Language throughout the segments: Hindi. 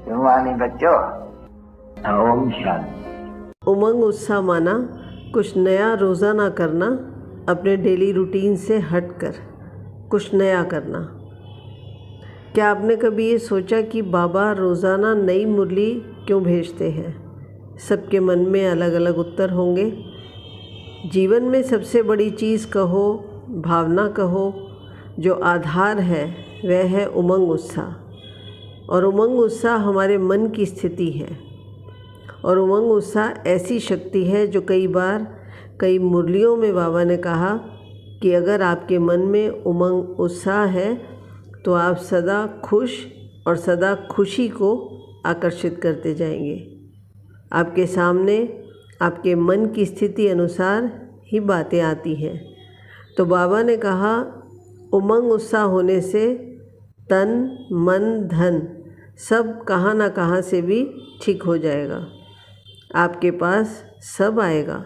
जुम्मानी बच्चों, ओम शांति। उमंग उत्साह माना कुछ नया रोज़ाना करना, अपने डेली रूटीन से हटकर कुछ नया करना। क्या आपने कभी ये सोचा कि बाबा रोज़ाना नई मुरली क्यों भेजते हैं? सबके मन में अलग अलग उत्तर होंगे। जीवन में सबसे बड़ी चीज़ कहो, भावना कहो, जो आधार है वह है उमंग उत्साह। और उमंग उत्साह हमारे मन की स्थिति है। और उमंग उत्साह ऐसी शक्ति है जो कई मुरलियों में बाबा ने कहा कि अगर आपके मन में उमंग उत्साह है तो आप सदा खुश और सदा खुशी को आकर्षित करते जाएंगे। आपके सामने आपके मन की स्थिति अनुसार ही बातें आती हैं। तो बाबा ने कहा उमंग उत्साह होने से तन मन धन सब कहाँ ना कहाँ से भी ठीक हो जाएगा। आपके पास सब आएगा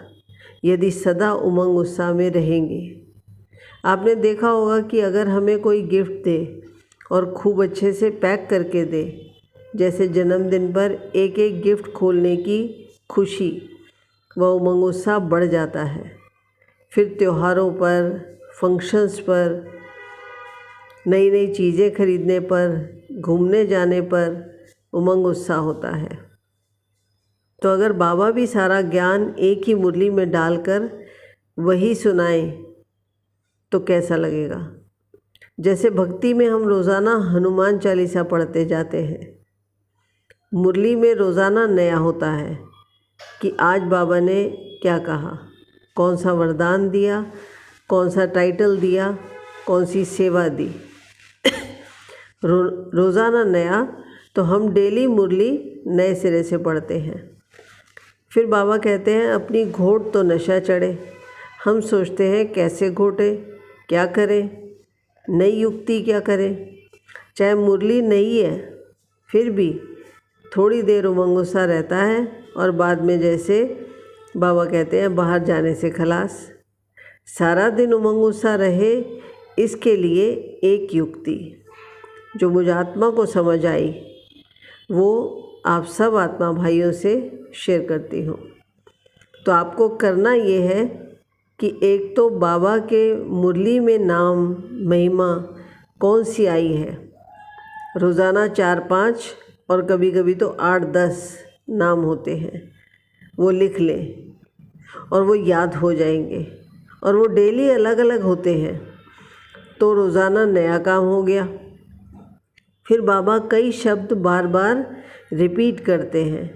यदि सदा उमंग उत्साह में रहेंगे। आपने देखा होगा कि अगर हमें कोई गिफ्ट दे और खूब अच्छे से पैक करके दे, जैसे जन्मदिन पर एक एक गिफ्ट खोलने की खुशी, वह उमंग उत्साह बढ़ जाता है। फिर त्योहारों पर, फंक्शंस पर, नई नई चीज़ें खरीदने पर, घूमने जाने पर उमंग उत्साह होता है। तो अगर बाबा भी सारा ज्ञान एक ही मुरली में डालकर वही सुनाएं तो कैसा लगेगा? जैसे भक्ति में हम रोज़ाना हनुमान चालीसा पढ़ते जाते हैं, मुरली में रोज़ाना नया होता है कि आज बाबा ने क्या कहा, कौन सा वरदान दिया, कौन सा टाइटल दिया, कौन सी सेवा दी। रोज़ाना नया, तो हम डेली मुरली नए सिरे से पढ़ते हैं। फिर बाबा कहते हैं अपनी घोट तो नशा चढ़े। हम सोचते हैं कैसे घोटे, क्या करें, नई युक्ति क्या करें। चाहे मुरली नहीं है फिर भी थोड़ी देर उमंग उत्साह रहता है और बाद में जैसे बाबा कहते हैं बाहर जाने से खलास। सारा दिन उमंग उत्साह रहे, इसके लिए एक युक्ति जो मुझ आत्मा को समझ आई वो आप सब आत्मा भाइयों से शेयर करती हूँ। तो आपको करना ये है कि एक तो बाबा के मुरली में नाम महिमा कौन सी आई है, रोज़ाना 4-5 और कभी कभी तो 8-10 नाम होते हैं, वो लिख लें और वो याद हो जाएंगे। और वो डेली अलग अलग होते हैं, तो रोज़ाना नया काम हो गया। फिर बाबा कई शब्द बार बार रिपीट करते हैं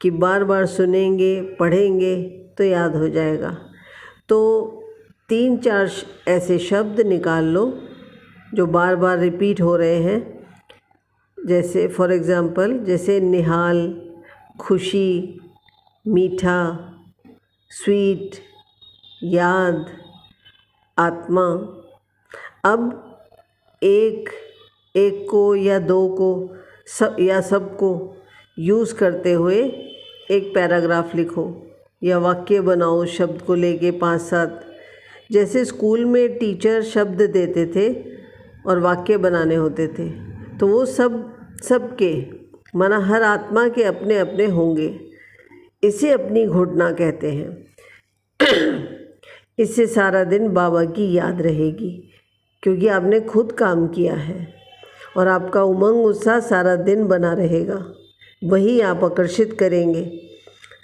कि बार बार सुनेंगे, पढ़ेंगे तो याद हो जाएगा। तो 3-4 ऐसे शब्द निकाल लो जो बार बार रिपीट हो रहे हैं। जैसे फॉर एग्ज़ाम्पल, जैसे निहाल, खुशी, मीठा, स्वीट, याद, आत्मा। अब एक को या 2 को सबको यूज़ करते हुए एक पैराग्राफ लिखो या वाक्य बनाओ शब्द को लेके 5-7। जैसे स्कूल में टीचर शब्द देते थे और वाक्य बनाने होते थे, तो वो सबके माना हर आत्मा के अपने अपने होंगे। इसे अपनी घोटना कहते हैं। इससे सारा दिन बाबा की याद रहेगी क्योंकि आपने खुद काम किया है और आपका उमंग उत्साह सारा दिन बना रहेगा। वही आप आकर्षित करेंगे।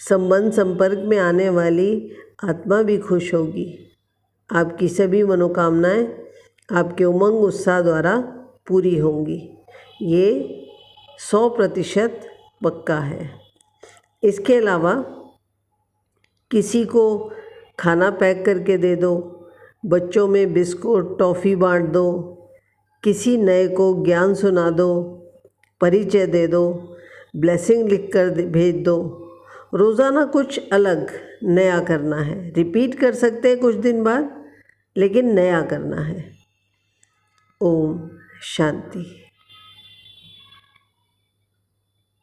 संबंध संपर्क में आने वाली आत्मा भी खुश होगी। आपकी सभी मनोकामनाएं आपके उमंग उत्साह द्वारा पूरी होंगी। ये 100% पक्का है। इसके अलावा किसी को खाना पैक करके दे दो, बच्चों में बिस्कुट टॉफ़ी बांट दो, किसी नए को ज्ञान सुना दो, परिचय दे दो, ब्लेसिंग लिख कर भेज दो। रोज़ाना कुछ अलग नया करना है। रिपीट कर सकते हैं कुछ दिन बाद, लेकिन नया करना है। ओम शांति।